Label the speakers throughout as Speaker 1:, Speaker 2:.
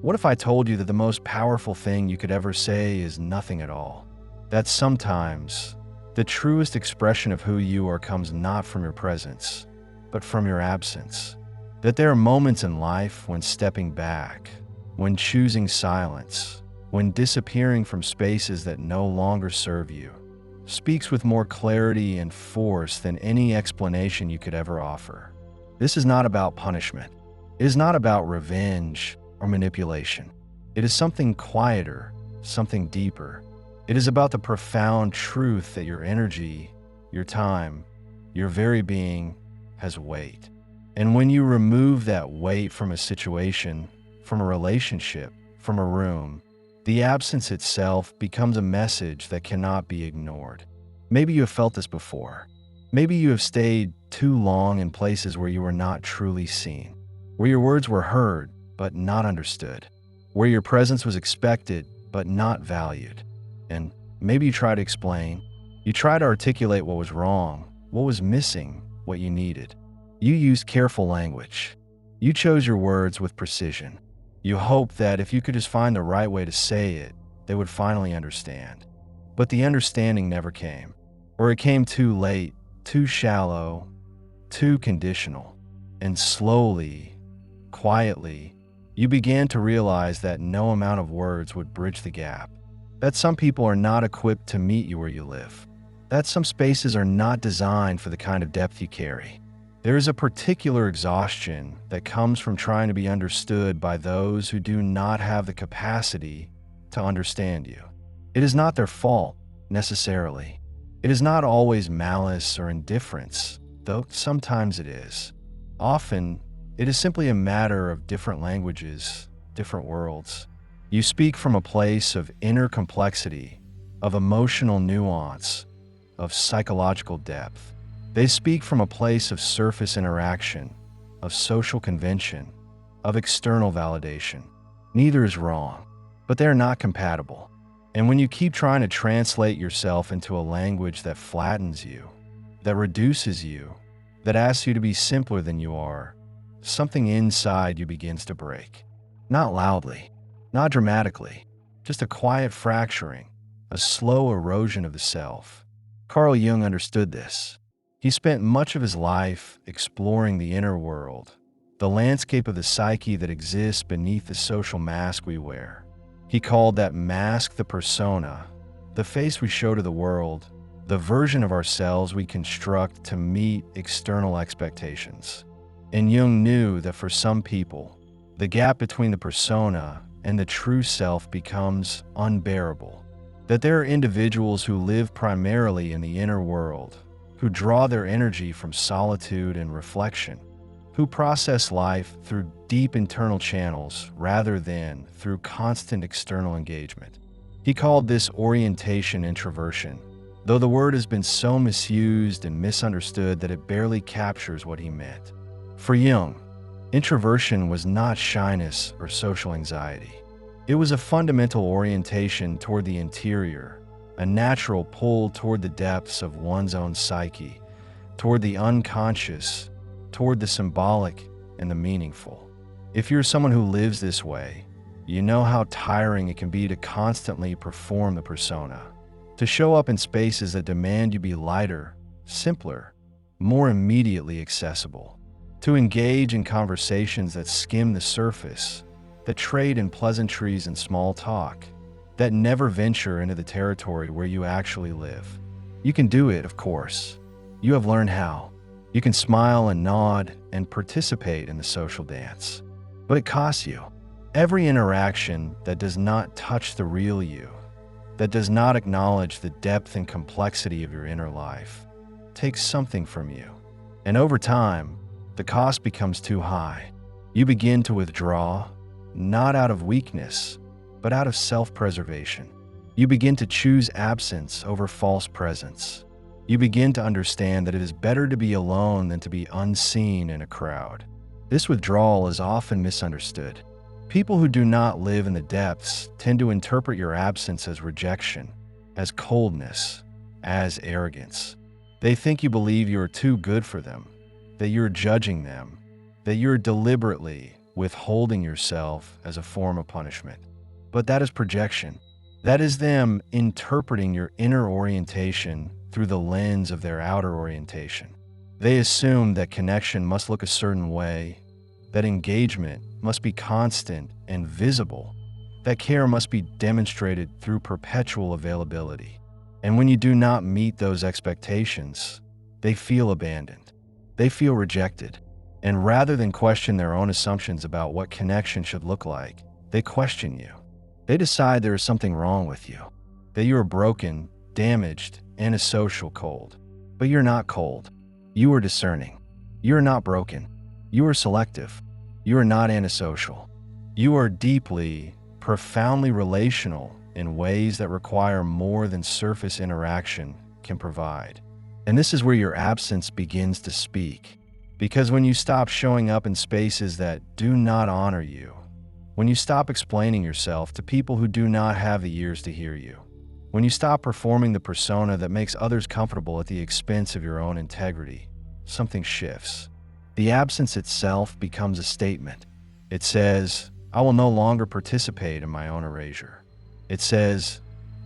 Speaker 1: What if I told you that the most powerful thing you could ever say is nothing at all? That sometimes the truest expression of who you are comes not from your presence, but from your absence. That there are moments in life when stepping back, when choosing silence, when disappearing from spaces that no longer serve you, speaks with more clarity and force than any explanation you could ever offer. This is not about punishment. It is not about revenge or manipulation. It is something quieter, something deeper. It is about the profound truth that your energy, your time, your very being has weight. And when you remove that weight from a situation, from a relationship, from a room, the absence itself becomes a message that cannot be ignored. Maybe you have felt this before. Maybe you have stayed too long in places where you were not truly seen, where your words were heard but not understood, where your presence was expected but not valued. And maybe you try to explain, you try to articulate what was wrong, what was missing, what you needed. You used careful language. You chose your words with precision. You hoped that if you could just find the right way to say it, they would finally understand. But the understanding never came, or it came too late, too shallow, too conditional. And slowly, quietly, you began to realize that no amount of words would bridge the gap. That some people are not equipped to meet you where you live. That some spaces are not designed for the kind of depth you carry. There is a particular exhaustion that comes from trying to be understood by those who do not have the capacity to understand you. It is not their fault, necessarily. It is not always malice or indifference, though sometimes it is. Often, it is simply a matter of different languages, different worlds. You speak from a place of inner complexity, of emotional nuance, of psychological depth. They speak from a place of surface interaction, of social convention, of external validation. Neither is wrong, but they are not compatible. And when you keep trying to translate yourself into a language that flattens you, that reduces you, that asks you to be simpler than you are, something inside you begins to break. Not loudly, not dramatically, just a quiet fracturing, a slow erosion of the self. Carl Jung understood this. He spent much of his life exploring the inner world, the landscape of the psyche that exists beneath the social mask we wear. He called that mask the persona, the face we show to the world, the version of ourselves we construct to meet external expectations. And Jung knew that for some people, the gap between the persona and the true self becomes unbearable. That there are individuals who live primarily in the inner world, who draw their energy from solitude and reflection, who process life through deep internal channels rather than through constant external engagement. He called this orientation introversion, though the word has been so misused and misunderstood that it barely captures what he meant. For Jung, introversion was not shyness or social anxiety. It was a fundamental orientation toward the interior, a natural pull toward the depths of one's own psyche, toward the unconscious, toward the symbolic and the meaningful. If you're someone who lives this way, you know how tiring it can be to constantly perform the persona, to show up in spaces that demand you be lighter, simpler, more immediately accessible, to engage in conversations that skim the surface, that trade in pleasantries and small talk, that never venture into the territory where you actually live. You can do it, of course. You have learned how. You can smile and nod and participate in the social dance. But it costs you. Every interaction that does not touch the real you, that does not acknowledge the depth and complexity of your inner life, takes something from you. And over time, the cost becomes too high. You begin to withdraw, not out of weakness, but out of self-preservation. You begin to choose absence over false presence. You begin to understand that it is better to be alone than to be unseen in a crowd. This withdrawal is often misunderstood. People who do not live in the depths tend to interpret your absence as rejection, as coldness, as arrogance. They think you believe you are too good for them, that you're judging them, that you're deliberately withholding yourself as a form of punishment. But that is projection. That is them interpreting your inner orientation through the lens of their outer orientation. They assume that connection must look a certain way, that engagement must be constant and visible, that care must be demonstrated through perpetual availability. And when you do not meet those expectations, they feel abandoned. They feel rejected. And rather than question their own assumptions about what connection should look like, they question you. They decide there is something wrong with you, that you are broken, damaged, antisocial, cold. But you're not cold. You are discerning. You are not broken. You are selective. You are not antisocial. You are deeply, profoundly relational in ways that require more than surface interaction can provide. And this is where your absence begins to speak. Because when you stop showing up in spaces that do not honor you, when you stop explaining yourself to people who do not have the ears to hear you, when you stop performing the persona that makes others comfortable at the expense of your own integrity, something shifts. The absence itself becomes a statement. It says, I will no longer participate in my own erasure. It says,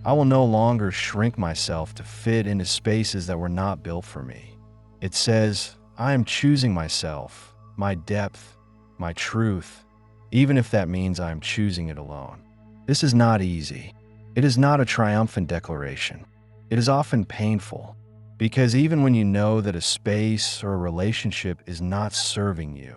Speaker 1: I will no longer shrink myself to fit into spaces that were not built for me. It says, I am choosing myself, my depth, my truth, even if that means I am choosing it alone. This is not easy. It is not a triumphant declaration. It is often painful, because even when you know that a space or a relationship is not serving you,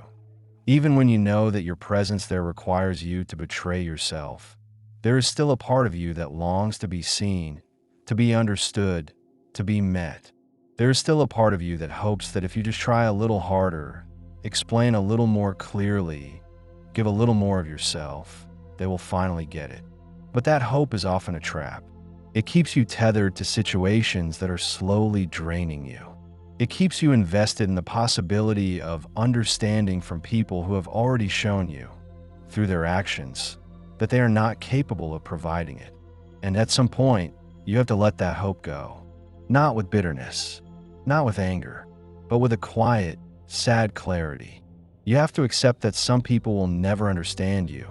Speaker 1: even when you know that your presence there requires you to betray yourself, there is still a part of you that longs to be seen, to be understood, to be met. There is still a part of you that hopes that if you just try a little harder, explain a little more clearly, give a little more of yourself, they will finally get it. But that hope is often a trap. It keeps you tethered to situations that are slowly draining you. It keeps you invested in the possibility of understanding from people who have already shown you, through their actions, that they are not capable of providing it. And at some point, you have to let that hope go. Not with bitterness, not with anger, but with a quiet, sad clarity. You have to accept that some people will never understand you,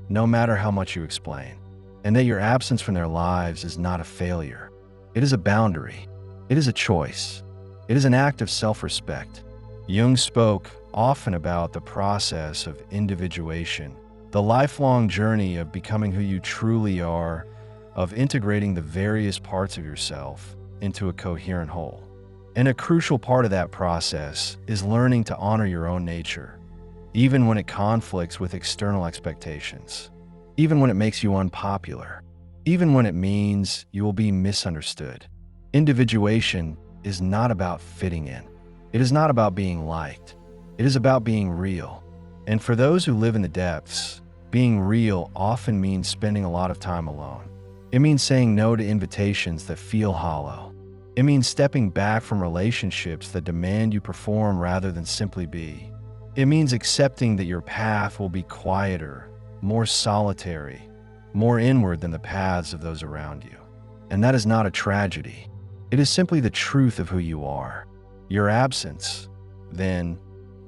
Speaker 1: no matter how much you explain, and that your absence from their lives is not a failure. It is a boundary. It is a choice. It is an act of self-respect. Jung spoke often about the process of individuation, the lifelong journey of becoming who you truly are, of integrating the various parts of yourself into a coherent whole. And a crucial part of that process is learning to honor your own nature, even when it conflicts with external expectations, even when it makes you unpopular, even when it means you will be misunderstood. Individuation is not about fitting in. It is not about being liked. It is about being real. And for those who live in the depths, being real often means spending a lot of time alone. It means saying no to invitations that feel hollow. It means stepping back from relationships that demand you perform rather than simply be. It means accepting that your path will be quieter, more solitary, more inward than the paths of those around you. And that is not a tragedy. It is simply the truth of who you are. Your absence, then,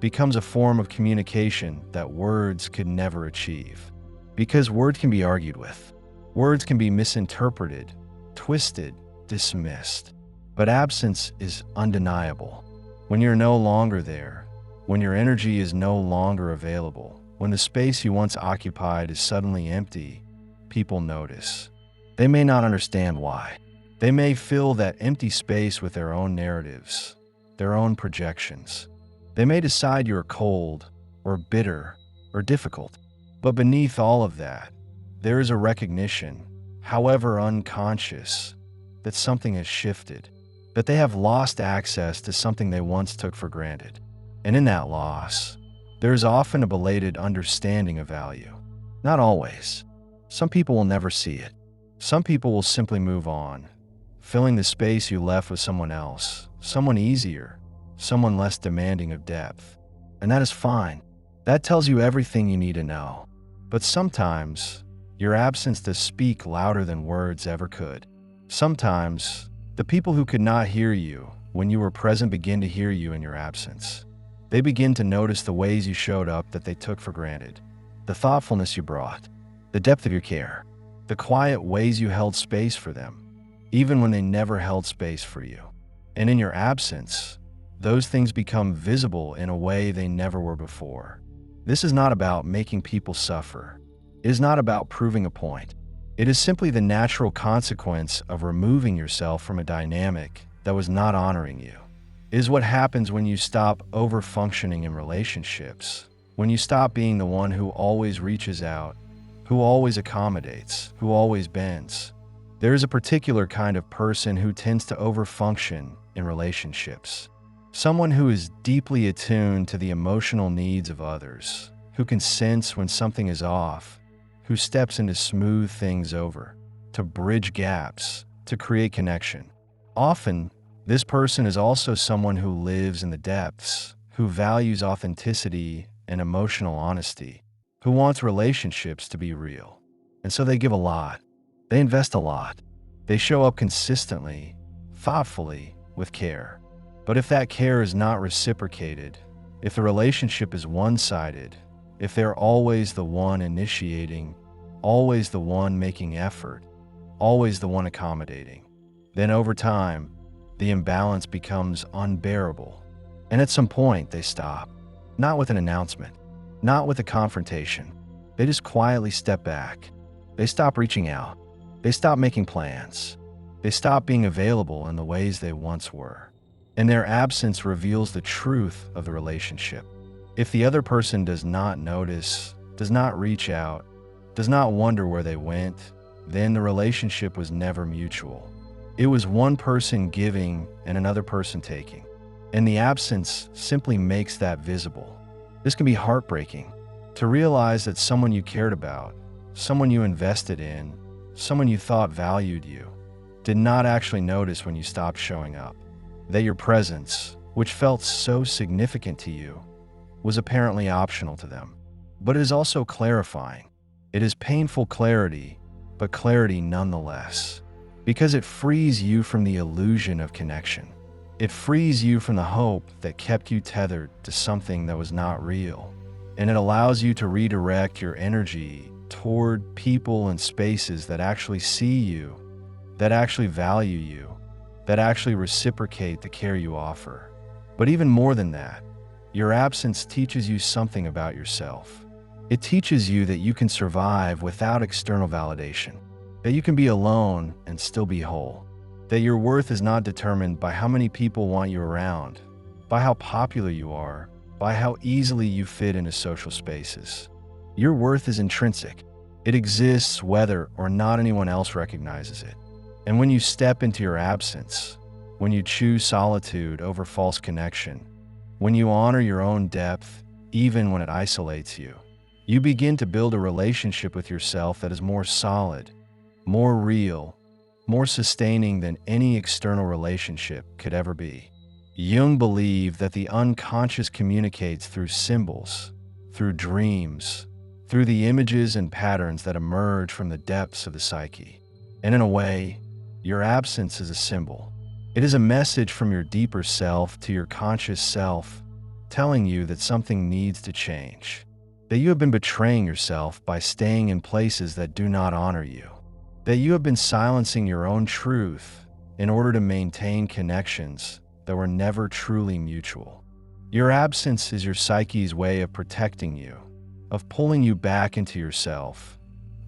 Speaker 1: becomes a form of communication that words could never achieve. Because words can be argued with. Words can be misinterpreted, twisted, dismissed. But absence is undeniable. When you're no longer there, when your energy is no longer available, when the space you once occupied is suddenly empty, people notice. They may not understand why. They may fill that empty space with their own narratives, their own projections. They may decide you're cold, or bitter, or difficult. But beneath all of that, there is a recognition, however unconscious, that something has shifted, that they have lost access to something they once took for granted. And in that loss, there is often a belated understanding of value. Not always. Some people will never see it. Some people will simply move on, filling the space you left with someone else, someone easier, someone less demanding of depth. And that is fine. That tells you everything you need to know. But sometimes, your absence does speak louder than words ever could. Sometimes, the people who could not hear you when you were present begin to hear you in your absence. They begin to notice the ways you showed up that they took for granted, the thoughtfulness you brought, the depth of your care, the quiet ways you held space for them, even when they never held space for you. And in your absence, those things become visible in a way they never were before. This is not about making people suffer. It is not about proving a point. It is simply the natural consequence of removing yourself from a dynamic that was not honoring you. It is what happens when you stop over-functioning in relationships, when you stop being the one who always reaches out, who always accommodates, who always bends. There is a particular kind of person who tends to over-function in relationships. Someone who is deeply attuned to the emotional needs of others, who can sense when something is off, who steps in to smooth things over, to bridge gaps, to create connection. Often, this person is also someone who lives in the depths, who values authenticity and emotional honesty, who wants relationships to be real. And so they give a lot. They invest a lot. They show up consistently, thoughtfully, with care. But if that care is not reciprocated, if the relationship is one-sided, if they're always the one initiating, always the one making effort, always the one accommodating, then over time, the imbalance becomes unbearable. And at some point, they stop. Not with an announcement, not with a confrontation. They just quietly step back. They stop reaching out. They stop making plans. They stop being available in the ways they once were. And their absence reveals the truth of the relationship. If the other person does not notice, does not reach out, does not wonder where they went, then the relationship was never mutual. It was one person giving and another person taking. And the absence simply makes that visible. This can be heartbreaking, to realize that someone you cared about, someone you invested in, someone you thought valued you, did not actually notice when you stopped showing up. That your presence, which felt so significant to you, was apparently optional to them. But it is also clarifying. It is painful clarity, but clarity nonetheless, because it frees you from the illusion of connection. It frees you from the hope that kept you tethered to something that was not real. And it allows you to redirect your energy toward people and spaces that actually see you, that actually value you, that actually reciprocate the care you offer. But even more than that, your absence teaches you something about yourself. It teaches you that you can survive without external validation, that you can be alone and still be whole, that your worth is not determined by how many people want you around, by how popular you are, by how easily you fit into social spaces. Your worth is intrinsic. It exists whether or not anyone else recognizes it. And when you step into your absence, when you choose solitude over false connection, when you honor your own depth, even when it isolates you, you begin to build a relationship with yourself that is more solid, more real, more sustaining than any external relationship could ever be. Jung believed that the unconscious communicates through symbols, through dreams, through the images and patterns that emerge from the depths of the psyche. And in a way, your absence is a symbol. It is a message from your deeper self to your conscious self, telling you that something needs to change, that you have been betraying yourself by staying in places that do not honor you, that you have been silencing your own truth in order to maintain connections that were never truly mutual. Your absence is your psyche's way of protecting you, of pulling you back into yourself,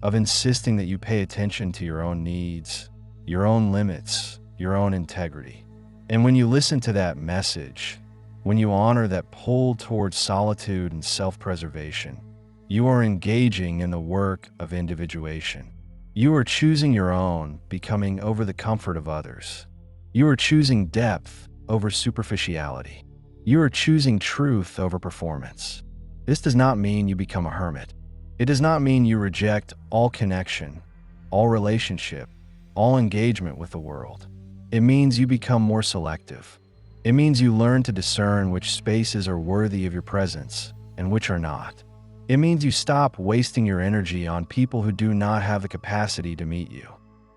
Speaker 1: of insisting that you pay attention to your own needs, your own limits, your own integrity. And when you listen to that message, when you honor that pull towards solitude and self-preservation, you are engaging in the work of individuation. You are choosing your own becoming over the comfort of others. You are choosing depth over superficiality. You are choosing truth over performance. This does not mean you become a hermit. It does not mean you reject all connection, all relationship, all engagement with the world. It means you become more selective. It means you learn to discern which spaces are worthy of your presence and which are not. It means you stop wasting your energy on people who do not have the capacity to meet you.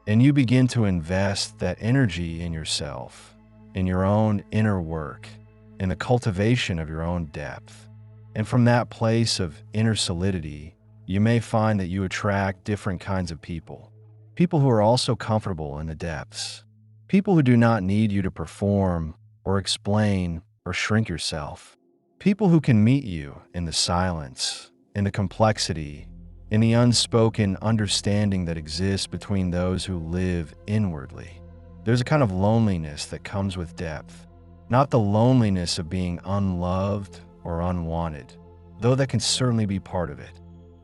Speaker 1: And you begin to invest that energy in yourself, in your own inner work, in the cultivation of your own depth. And from that place of inner solidity, you may find that you attract different kinds of people. People who are also comfortable in the depths. People who do not need you to perform or explain or shrink yourself. People who can meet you in the silence, in the complexity, in the unspoken understanding that exists between those who live inwardly. There's a kind of loneliness that comes with depth. Not the loneliness of being unloved or unwanted, though that can certainly be part of it,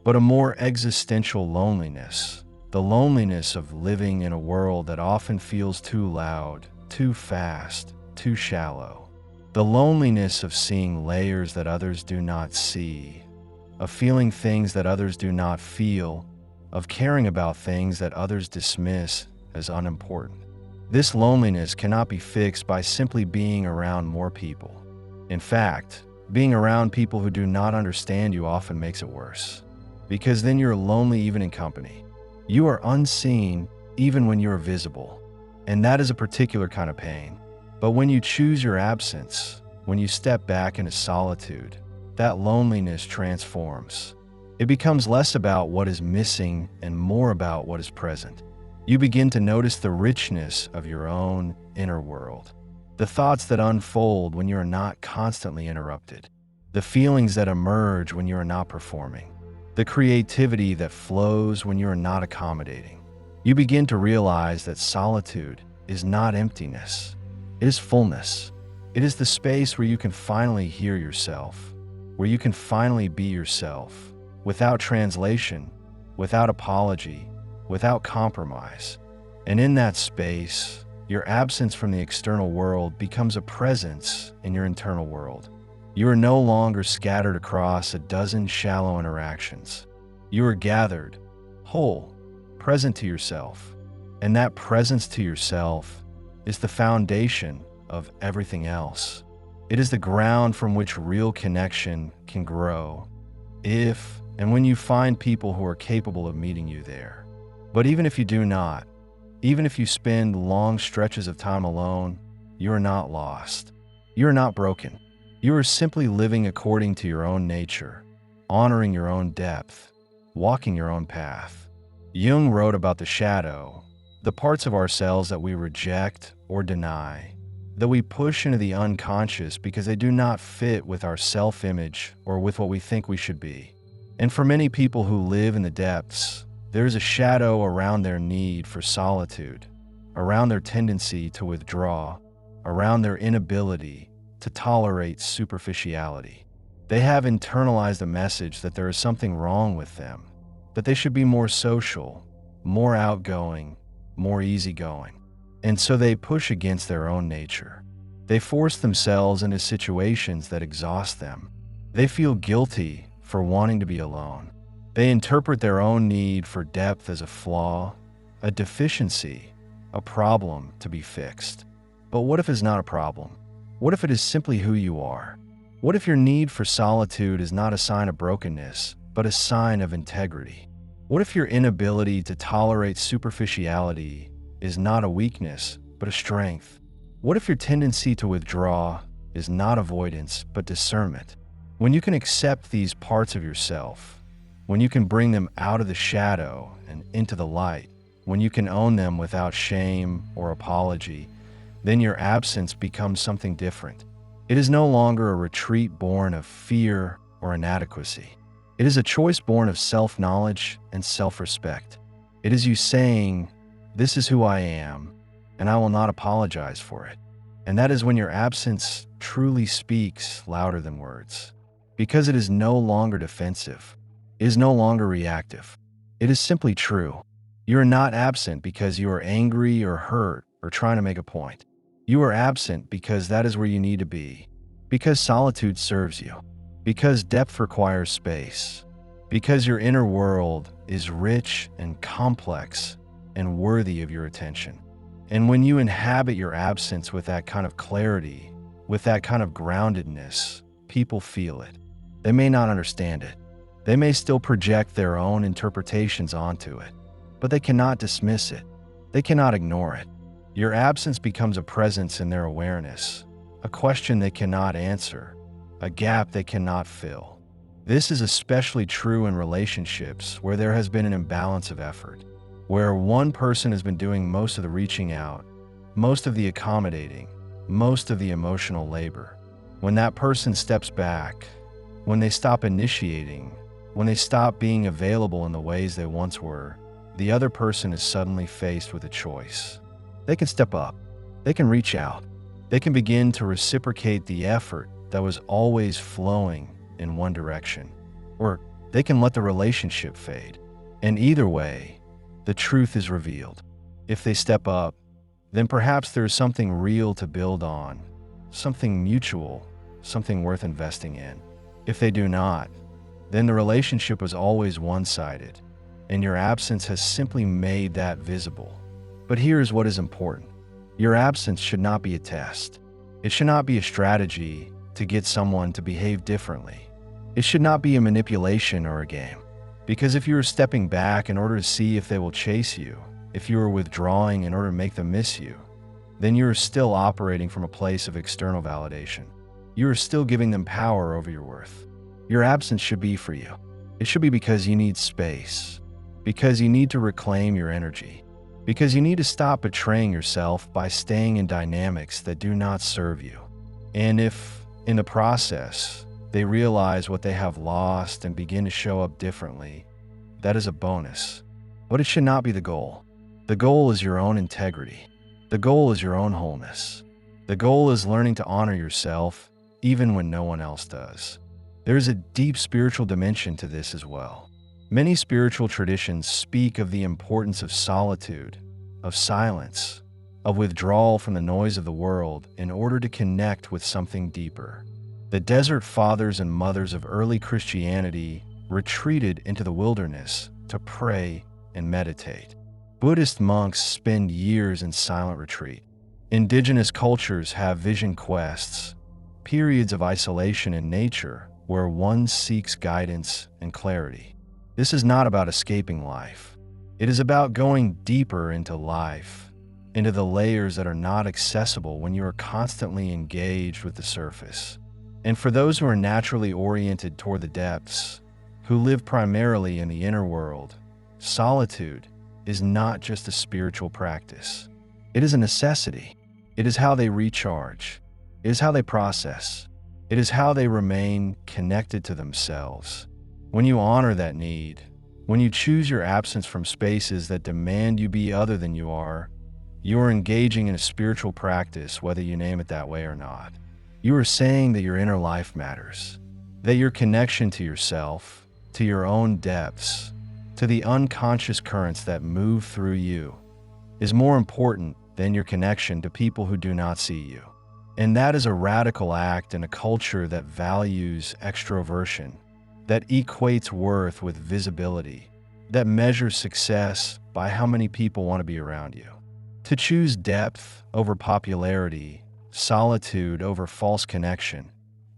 Speaker 1: but a more existential loneliness, the loneliness of living in a world that often feels too loud, too fast, too shallow. The loneliness of seeing layers that others do not see, of feeling things that others do not feel, of caring about things that others dismiss as unimportant. This loneliness cannot be fixed by simply being around more people. In fact, being around people who do not understand you often makes it worse, because then you're lonely even in company. You are unseen even when you are visible, and that is a particular kind of pain. But when you choose your absence, when you step back into solitude, that loneliness transforms. It becomes less about what is missing and more about what is present. You begin to notice the richness of your own inner world, the thoughts that unfold when you are not constantly interrupted, the feelings that emerge when you are not performing, the creativity that flows when you are not accommodating. You begin to realize that solitude is not emptiness. It is fullness. It is the space where you can finally hear yourself, where you can finally be yourself, without translation, without apology, without compromise. And in that space, your absence from the external world becomes a presence in your internal world. You are no longer scattered across a dozen shallow interactions. You are gathered, whole, present to yourself. And that presence to yourself is the foundation of everything else. It is the ground from which real connection can grow, if and when you find people who are capable of meeting you there. But even if you do not, even if you spend long stretches of time alone, you are not lost. You are not broken. You are simply living according to your own nature, honoring your own depth, walking your own path. Jung wrote about the shadow, the parts of ourselves that we reject or deny, that we push into the unconscious because they do not fit with our self-image or with what we think we should be. And for many people who live in the depths, there is a shadow around their need for solitude, around their tendency to withdraw, around their inability to tolerate superficiality. They have internalized a message that there is something wrong with them, that they should be more social, more outgoing, more easygoing. And so they push against their own nature. They force themselves into situations that exhaust them. They feel guilty for wanting to be alone. They interpret their own need for depth as a flaw, a deficiency, a problem to be fixed. But what if it's not a problem? What if it is simply who you are? What if your need for solitude is not a sign of brokenness, but a sign of integrity? What if your inability to tolerate superficiality is not a weakness, but a strength? What if your tendency to withdraw is not avoidance, but discernment? When you can accept these parts of yourself, when you can bring them out of the shadow and into the light, when you can own them without shame or apology, then your absence becomes something different. It is no longer a retreat born of fear or inadequacy. It is a choice born of self-knowledge and self-respect. It is you saying, "This is who I am, and I will not apologize for it." And that is when your absence truly speaks louder than words, because it is no longer defensive. It is no longer reactive. It is simply true. You are not absent because you are angry or hurt or trying to make a point. You are absent because that is where you need to be, because solitude serves you, because depth requires space, because your inner world is rich and complex and worthy of your attention. And when you inhabit your absence with that kind of clarity, with that kind of groundedness, people feel it. They may not understand it. They may still project their own interpretations onto it, but they cannot dismiss it. They cannot ignore it. Your absence becomes a presence in their awareness, a question they cannot answer, a gap they cannot fill. This is especially true in relationships where there has been an imbalance of effort, where one person has been doing most of the reaching out, most of the accommodating, most of the emotional labor. When that person steps back, when they stop initiating, when they stop being available in the ways they once were, the other person is suddenly faced with a choice. They can step up, they can reach out, they can begin to reciprocate the effort that was always flowing in one direction, or they can let the relationship fade. And either way, the truth is revealed. If they step up, then perhaps there is something real to build on, something mutual, something worth investing in. If they do not, then the relationship was always one-sided, and your absence has simply made that visible. But here is what is important. Your absence should not be a test. It should not be a strategy to get someone to behave differently. It should not be a manipulation or a game. Because if you are stepping back in order to see if they will chase you, if you are withdrawing in order to make them miss you, then you are still operating from a place of external validation. You are still giving them power over your worth. Your absence should be for you. It should be because you need space, because you need to reclaim your energy, because you need to stop betraying yourself by staying in dynamics that do not serve you. And if, in the process, they realize what they have lost and begin to show up differently, that is a bonus. But it should not be the goal. The goal is your own integrity. The goal is your own wholeness. The goal is learning to honor yourself even when no one else does. There is a deep spiritual dimension to this as well. Many spiritual traditions speak of the importance of solitude, of silence, of withdrawal from the noise of the world in order to connect with something deeper. The desert fathers and mothers of early Christianity retreated into the wilderness to pray and meditate. Buddhist monks spend years in silent retreat. Indigenous cultures have vision quests, periods of isolation in nature where one seeks guidance and clarity. This is not about escaping life. It is about going deeper into life, into the layers that are not accessible when you are constantly engaged with the surface. And for those who are naturally oriented toward the depths, who live primarily in the inner world, solitude is not just a spiritual practice. It is a necessity. It is how they recharge. It is how they process. It is how they remain connected to themselves. When you honor that need, when you choose your absence from spaces that demand you be other than you are engaging in a spiritual practice, whether you name it that way or not. You are saying that your inner life matters, that your connection to yourself, to your own depths, to the unconscious currents that move through you, is more important than your connection to people who do not see you. And that is a radical act in a culture that values extroversion, that equates worth with visibility, that measures success by how many people want to be around you. To choose depth over popularity, solitude over false connection,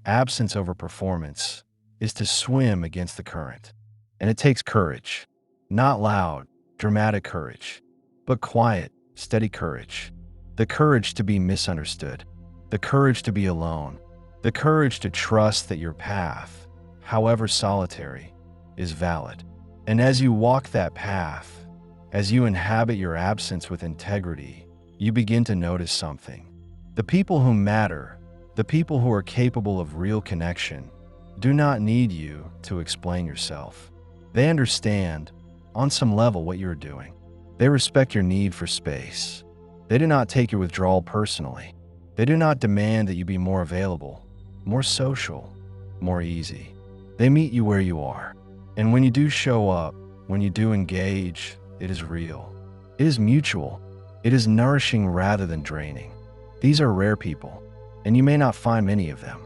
Speaker 1: absence over performance, is to swim against the current. And it takes courage. Not loud, dramatic courage, but quiet, steady courage. The courage to be misunderstood. The courage to be alone. The courage to trust that your path, however solitary, is valid. And as you walk that path, as you inhabit your absence with integrity, you begin to notice something. The people who matter, the people who are capable of real connection, do not need you to explain yourself. They understand, on some level, what you're doing. They respect your need for space. They do not take your withdrawal personally. They do not demand that you be more available, more social, more easy. They meet you where you are. And when you do show up, when you do engage, it is real. It is mutual. It is nourishing rather than draining. These are rare people, and you may not find many of them.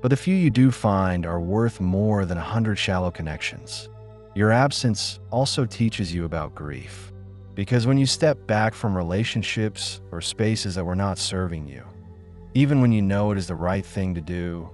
Speaker 1: But the few you do find are worth more than 100 shallow connections. Your absence also teaches you about grief. Because when you step back from relationships or spaces that were not serving you, even when you know it is the right thing to do,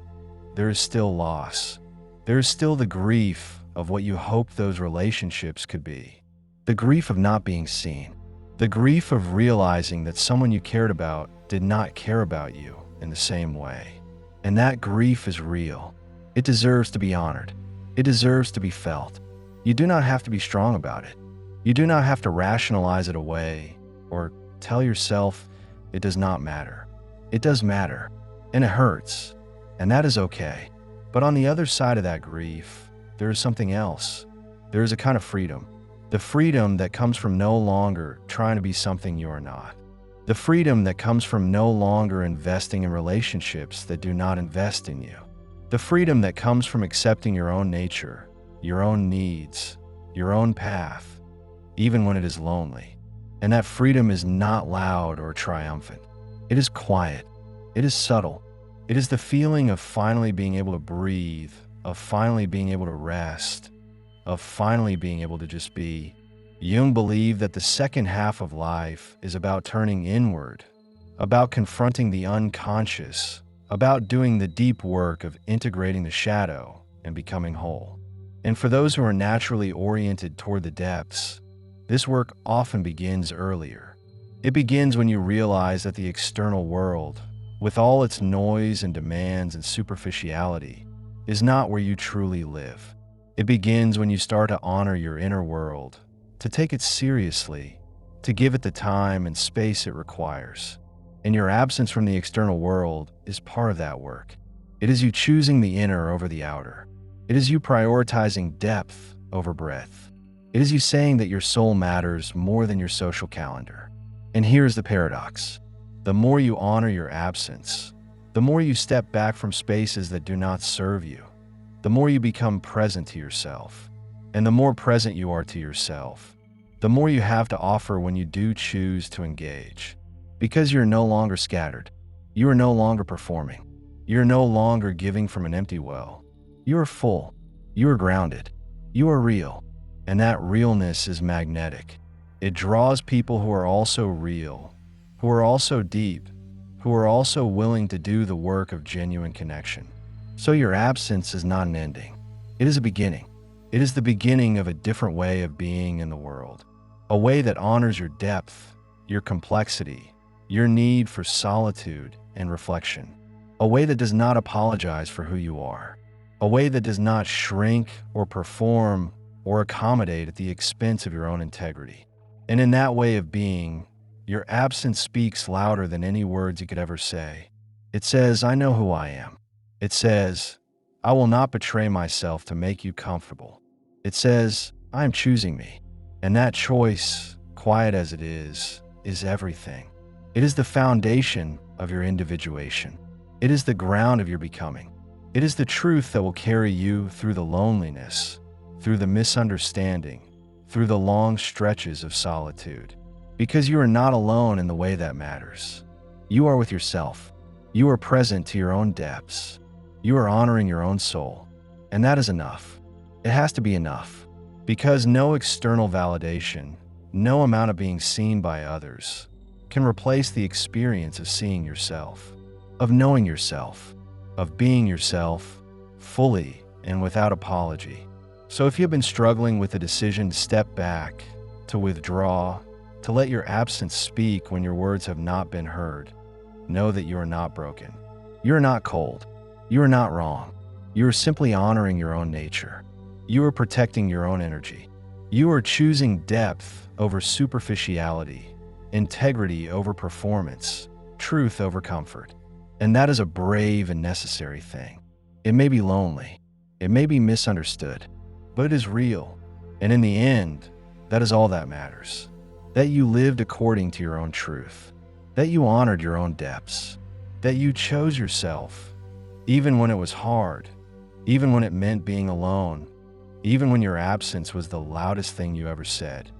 Speaker 1: there is still loss. There is still the grief of what you hoped those relationships could be. The grief of not being seen. The grief of realizing that someone you cared about did not care about you in the same way. And that grief is real. It deserves to be honored. It deserves to be felt. You do not have to be strong about it. You do not have to rationalize it away or tell yourself it does not matter. It does matter, and it hurts, and that is okay. But on the other side of that grief, there is something else. There is a kind of freedom. The freedom that comes from no longer trying to be something you are not. The freedom that comes from no longer investing in relationships that do not invest in you. The freedom that comes from accepting your own nature, your own needs, your own path, even when it is lonely. And that freedom is not loud or triumphant. It is quiet. It is subtle. It is the feeling of finally being able to breathe, of finally being able to rest, of finally being able to just be. Jung believed that the second half of life is about turning inward, about confronting the unconscious, about doing the deep work of integrating the shadow and becoming whole. And for those who are naturally oriented toward the depths, this work often begins earlier. It begins when you realize that the external world, with all its noise and demands and superficiality, is not where you truly live. It begins when you start to honor your inner world, to take it seriously, to give it the time and space it requires. And your absence from the external world is part of that work. It is you choosing the inner over the outer. It is you prioritizing depth over breadth. It is you saying that your soul matters more than your social calendar. And here's the paradox. The more you honor your absence, the more you step back from spaces that do not serve you, the more you become present to yourself. And the more present you are to yourself, the more you have to offer when you do choose to engage. Because you're no longer scattered. You are no longer performing. You're no longer giving from an empty well. You are full. You are grounded. You are real. And that realness is magnetic. It draws people who are also real, who are also deep, who are also willing to do the work of genuine connection. So your absence is not an ending. It is a beginning. It is the beginning of a different way of being in the world. A way that honors your depth, your complexity, your need for solitude and reflection. A way that does not apologize for who you are. A way that does not shrink or perform or accommodate at the expense of your own integrity. And in that way of being, your absence speaks louder than any words you could ever say. It says, I know who I am. It says, I will not betray myself to make you comfortable. It says, I am choosing me. And that choice, quiet as it is everything. It is the foundation of your individuation. It is the ground of your becoming. It is the truth that will carry you through the loneliness, through the misunderstanding, through the long stretches of solitude. Because you are not alone in the way that matters. You are with yourself. You are present to your own depths. You are honoring your own soul. And that is enough. It has to be enough. Because no external validation, no amount of being seen by others, can replace the experience of seeing yourself, of knowing yourself, of being yourself fully and without apology. So if you've been struggling with the decision to step back, to withdraw, to let your absence speak when your words have not been heard, know that you are not broken. You are not cold. You are not wrong. You are simply honoring your own nature. You are protecting your own energy. You are choosing depth over superficiality, integrity over performance, truth over comfort. And that is a brave and necessary thing. It may be lonely. It may be misunderstood, but it is real. And in the end, that is all that matters. That you lived according to your own truth. That you honored your own depths. That you chose yourself, even when it was hard, even when it meant being alone, even when your absence was the loudest thing you ever said.